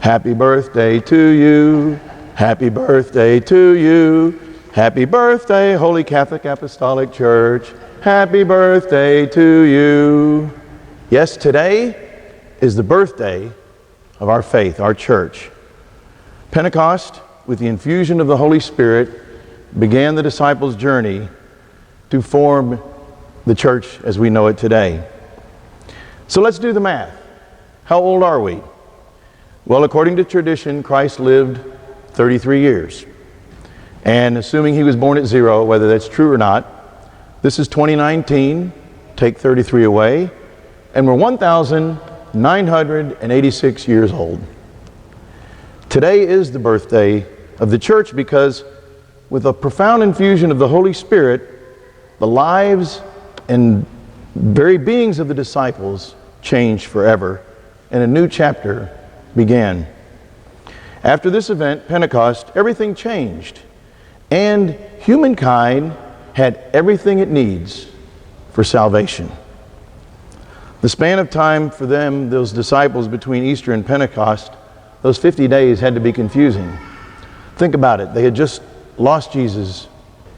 Happy birthday to you. Happy birthday to you. Happy birthday, Holy Catholic Apostolic Church. Happy birthday to you. Yes, today is the birthday of our faith, our church. Pentecost, with the infusion of the Holy Spirit, began the disciples' journey to form the church as we know it today. So let's do the math. How old are we? Well, according to tradition, Christ lived 33 years. And assuming he was born at 0, whether that's true or not, this is 2019, take 33 away, and we're 1,986 years old. Today is the birthday of the church because with a profound infusion of the Holy Spirit, the lives and very beings of the disciples changed forever, and a new chapter began. After this event, Pentecost, everything changed, and humankind had everything it needs for salvation. The span of time for them, those disciples, between Easter and Pentecost, those 50 days had to be confusing. Think about it. They had just lost Jesus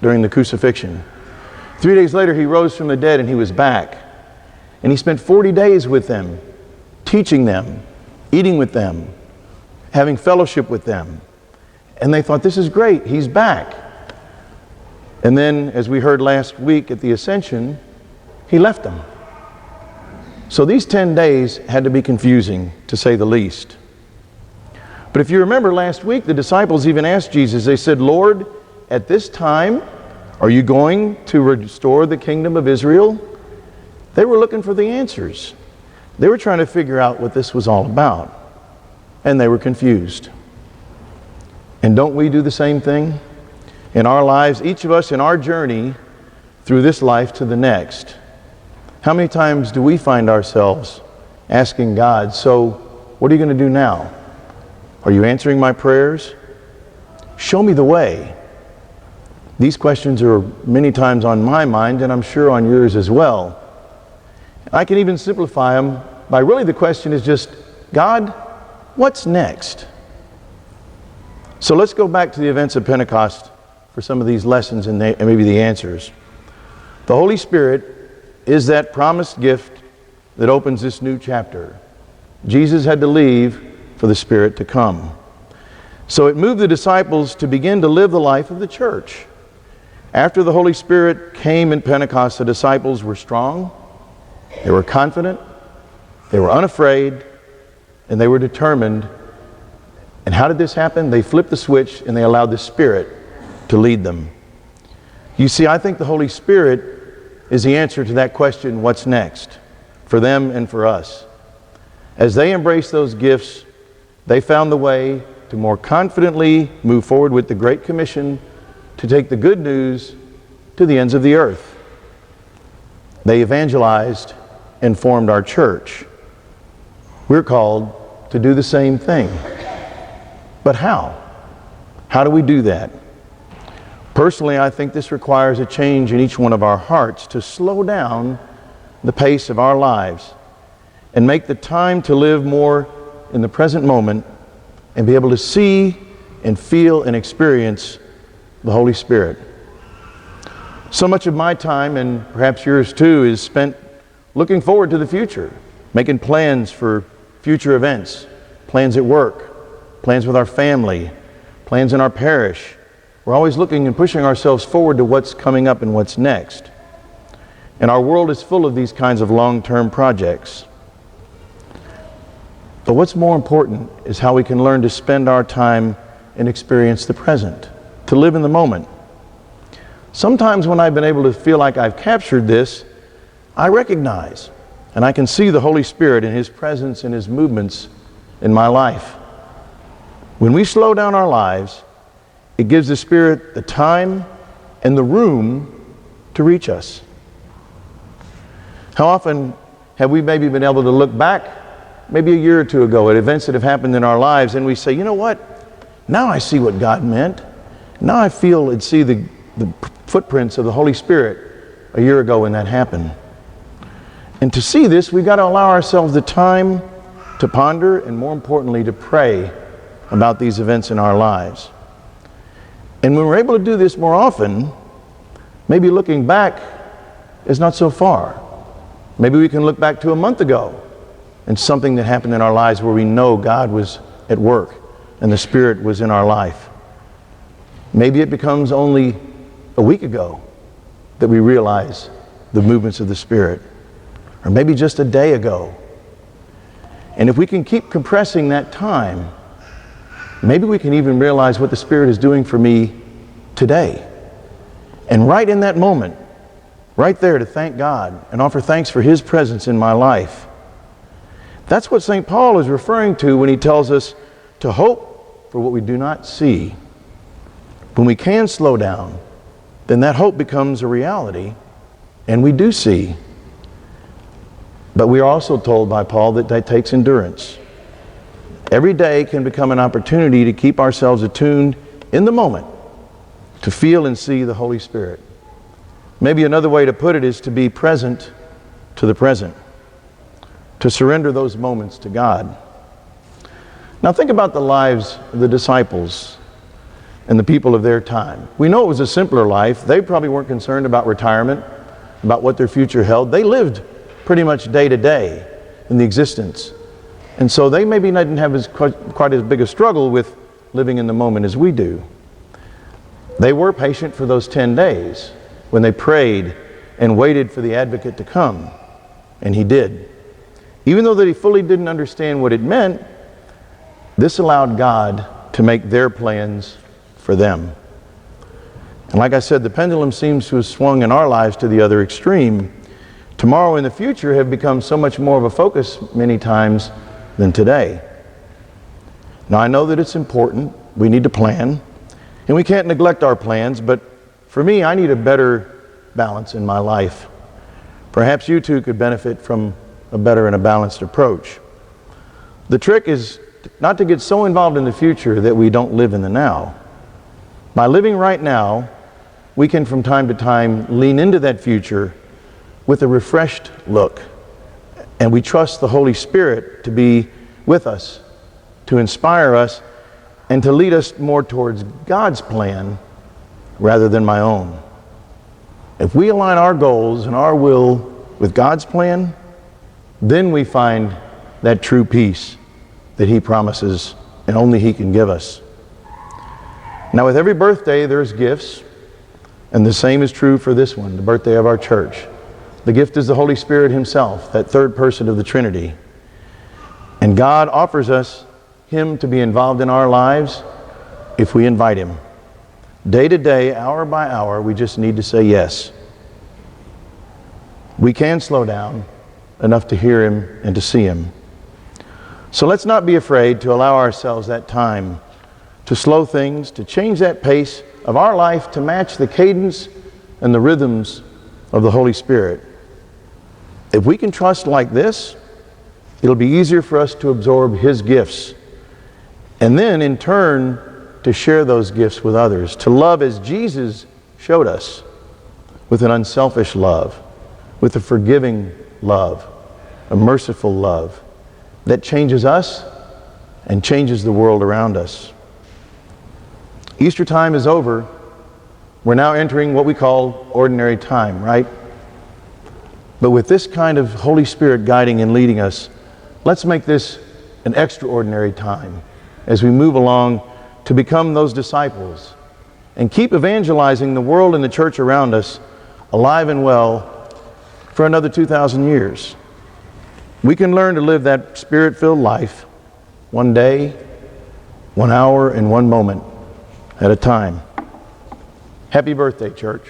during the crucifixion. 3 days later, he rose from the dead and he was back. And he spent 40 days with them, teaching them, eating with them, having fellowship with them. And they thought, this is great, he's back. And then, as we heard last week at the Ascension, he left them. So these 10 days had to be confusing, to say the least. But if you remember last week, the disciples even asked Jesus, they said, Lord, at this time, are you going to restore the kingdom of Israel? They were looking for the answers. They were trying to figure out what this was all about. And they were confused. And don't we do the same thing? In our lives, each of us in our journey through this life to the next. How many times do we find ourselves asking God, so what are you going to do now? Are you answering my prayers? Show me the way. These questions are many times on my mind, and I'm sure on yours as well. I can even simplify them by really the question is just, God, what's next? So let's go back to the events of Pentecost for some of these lessons and maybe the answers. The Holy Spirit is that promised gift that opens this new chapter. Jesus had to leave for the Spirit to come. So it moved the disciples to begin to live the life of the church. After the Holy Spirit came in Pentecost, the disciples were strong, they were confident, they were unafraid, and they were determined. And how did this happen? They flipped the switch and they allowed the Spirit to lead them. You see, I think the Holy Spirit is the answer to that question, what's next? For them and for us. As they embraced those gifts, they found the way to more confidently move forward with the Great Commission to take the good news to the ends of the earth. They evangelized and formed our church. We're called to do the same thing. But how? How do we do that? Personally, I think this requires a change in each one of our hearts to slow down the pace of our lives and make the time to live more in the present moment and be able to see and feel and experience the Holy Spirit. So much of my time, and perhaps yours too, is spent looking forward to the future, making plans for future events, plans at work, plans with our family, plans in our parish. We're always looking and pushing ourselves forward to what's coming up and what's next. And our world is full of these kinds of long-term projects. But what's more important is how we can learn to spend our time and experience the present, to live in the moment. Sometimes when I've been able to feel like I've captured this, I recognize and I can see the Holy Spirit and His presence and His movements in my life. When we slow down our lives, it gives the Spirit the time and the room to reach us. How often have we maybe been able to look back maybe a year or two ago at events that have happened in our lives and we say, you know what? Now I see what God meant. Now I feel and see the footprints of the Holy Spirit a year ago when that happened. And to see this, we've got to allow ourselves the time to ponder, and more importantly, to pray about these events in our lives. And when we're able to do this more often, maybe looking back is not so far. Maybe we can look back to a month ago and something that happened in our lives where we know God was at work and the Spirit was in our life. Maybe it becomes only a week ago that we realize the movements of the Spirit, or maybe just a day ago. And if we can keep compressing that time, maybe we can even realize what the Spirit is doing for me today. And right in that moment, right there, to thank God and offer thanks for His presence in my life. That's what St. Paul is referring to when he tells us to hope for what we do not see. When we can slow down, then that hope becomes a reality, and we do see. But we are also told by Paul that that takes endurance. Every day can become an opportunity to keep ourselves attuned in the moment, to feel and see the Holy Spirit. Maybe another way to put it is to be present to the present, to surrender those moments to God. Now think about the lives of the disciples and the people of their time. We know it was a simpler life. They probably weren't concerned about retirement, about what their future held. They lived pretty much day to day in the existence. And so they maybe didn't have quite as big a struggle with living in the moment as we do. They were patient for those 10 days when they prayed and waited for the advocate to come. And he did. Even though they fully didn't understand what it meant, this allowed God to make their plans for them. And like I said, the pendulum seems to have swung in our lives to the other extreme. Tomorrow and the future have become so much more of a focus many times than today. Now I know that it's important. We need to plan. And we can't neglect our plans, but for me, I need a better balance in my life. Perhaps you too could benefit from a better and a balanced approach. The trick is not to get so involved in the future that we don't live in the now. By living right now, we can from time to time lean into that future with a refreshed look. And we trust the Holy Spirit to be with us, to inspire us, and to lead us more towards God's plan rather than my own. If we align our goals and our will with God's plan, then we find that true peace that He promises and only He can give us. Now with every birthday there's gifts, and the same is true for this one, the birthday of our church. The gift is the Holy Spirit Himself, that third person of the Trinity. And God offers us Him to be involved in our lives if we invite Him. Day to day, hour by hour, we just need to say yes. We can slow down enough to hear Him and to see Him. So let's not be afraid to allow ourselves that time to slow things, to change that pace of our life to match the cadence and the rhythms of the Holy Spirit. If we can trust like this, it'll be easier for us to absorb His gifts, and then in turn to share those gifts with others, to love as Jesus showed us, with an unselfish love, with a forgiving love, a merciful love that changes us and changes the world around us. Easter time is over. We're now entering what we call ordinary time, right? But with this kind of Holy Spirit guiding and leading us, let's make this an extraordinary time as we move along to become those disciples and keep evangelizing the world and the church around us alive and well for another 2,000 years. We can learn to live that Spirit-filled life one day, 1 hour, and 1 moment at a time. Happy birthday, church.